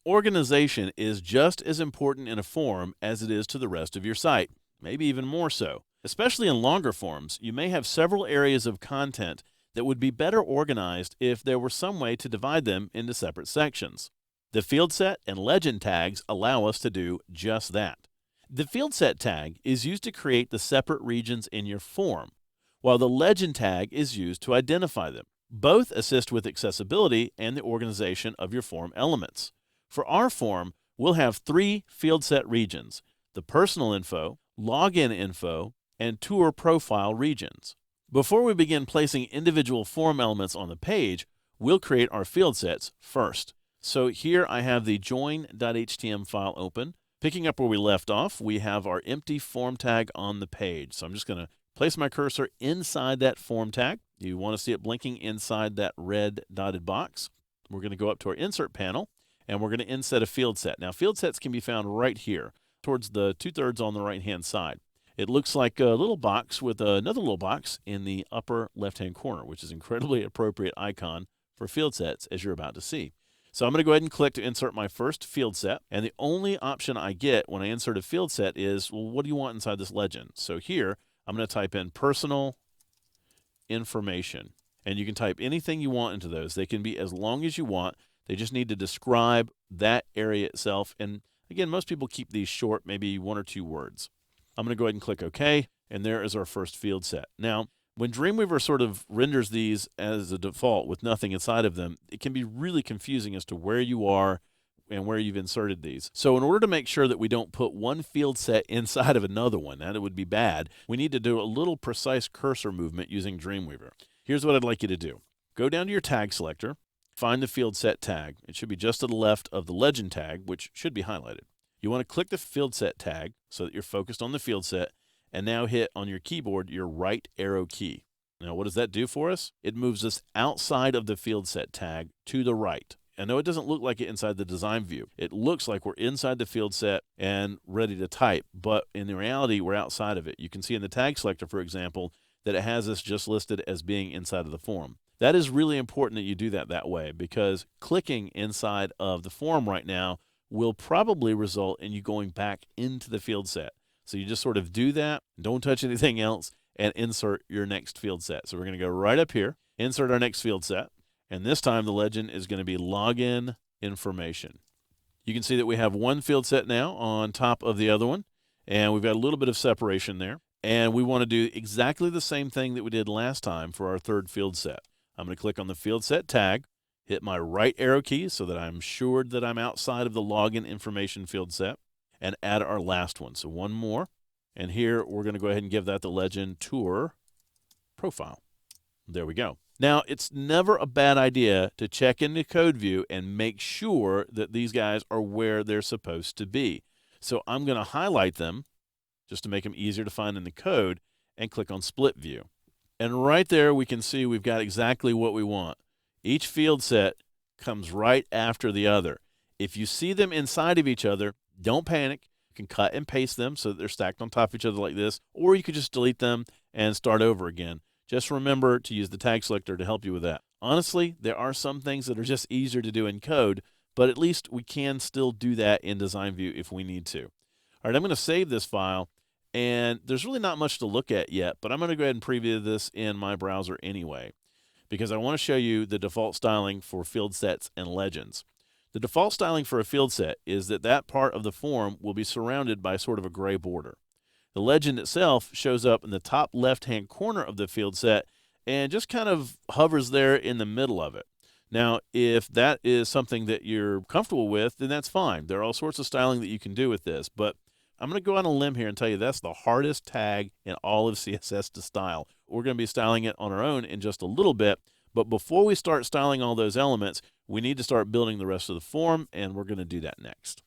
Organization is just as important in a form as it is to the rest of your site, maybe even more so. Especially in longer forms, you may have several areas of content that would be better organized if there were some way to divide them into separate sections. The field set and legend tags allow us to do just that. The field set tag is used to create the separate regions in your form, while the legend tag is used to identify them. Both assist with accessibility and the organization of your form elements. For our form, we'll have 3 field set regions: the personal info, login info, and tour profile regions. Before we begin placing individual form elements on the page, we'll create our field sets first. So here I have the join.html file open. Picking up where we left off, we have our empty form tag on the page. So I'm just going to place my cursor inside that form tag. You want to see it blinking inside that red dotted box. We're going to go up to our insert panel, and we're going to inset a field set. Now, field sets can be found right here towards the 2/3 on the right-hand side. It looks like a little box with another little box in the upper left-hand corner, which is an incredibly appropriate icon for field sets, as you're about to see. So I'm going to go ahead and click to insert my first field set. And the only option I get when I insert a field set is, well, what do you want inside this legend? So here, I'm going to type in personal information. And you can type anything you want into those. They can be as long as you want. They just need to describe that area itself. And again, most people keep these short, maybe 1 or 2 words. I'm going to go ahead and click OK, and there is our first field set. Now, when Dreamweaver sort of renders these as a default with nothing inside of them, it can be really confusing as to where you are and where you've inserted these. So in order to make sure that we don't put one field set inside of another one, that it would be bad, we need to do a little precise cursor movement using Dreamweaver. Here's what I'd like you to do. Go down to your tag selector, find the field set tag. It should be just to the left of the legend tag, which should be highlighted. You want to click the field set tag so that you're focused on the field set, and now hit on your keyboard your right arrow key. Now, what does that do for us? It moves us outside of the field set tag to the right. I know it doesn't look like it inside the design view. It looks like we're inside the field set and ready to type, but in reality, we're outside of it. You can see in the tag selector, for example, that it has us just listed as being inside of the form. That is really important that you do that way, because clicking inside of the form right now will probably result in you going back into the field set. So you just sort of do that, don't touch anything else, and insert your next field set. So we're going to go right up here, insert our next field set, and this time the legend is going to be login information. You can see that we have one field set now on top of the other one, and we've got a little bit of separation there. And we want to do exactly the same thing that we did last time for our third field set. I'm going to click on the field set tag, hit my right arrow key so that I'm sure that I'm outside of the login information field set, and add our last one. So one more. And here we're going to go ahead and give that the legend tour profile. There we go. Now, it's never a bad idea to check into code view and make sure that these guys are where they're supposed to be. So I'm going to highlight them just to make them easier to find in the code and click on split view. And right there we can see we've got exactly what we want. Each field set comes right after the other. If you see them inside of each other, don't panic. You can cut and paste them so that they're stacked on top of each other like this, or you could just delete them and start over again. Just remember to use the tag selector to help you with that. Honestly, there are some things that are just easier to do in code, but at least we can still do that in design view if we need to. All right, I'm going to save this file, and there's really not much to look at yet, but I'm going to go ahead and preview this in my browser anyway, because I want to show you the default styling for field sets and legends. The default styling for a field set is that that part of the form will be surrounded by sort of a gray border. The legend itself shows up in the top left-hand corner of the field set and just kind of hovers there in the middle of it. Now, if that is something that you're comfortable with, then that's fine. There are all sorts of styling that you can do with this, but I'm going to go on a limb here and tell you that's the hardest tag in all of CSS to style. We're going to be styling it on our own in just a little bit, but before we start styling all those elements, we need to start building the rest of the form, and we're going to do that next.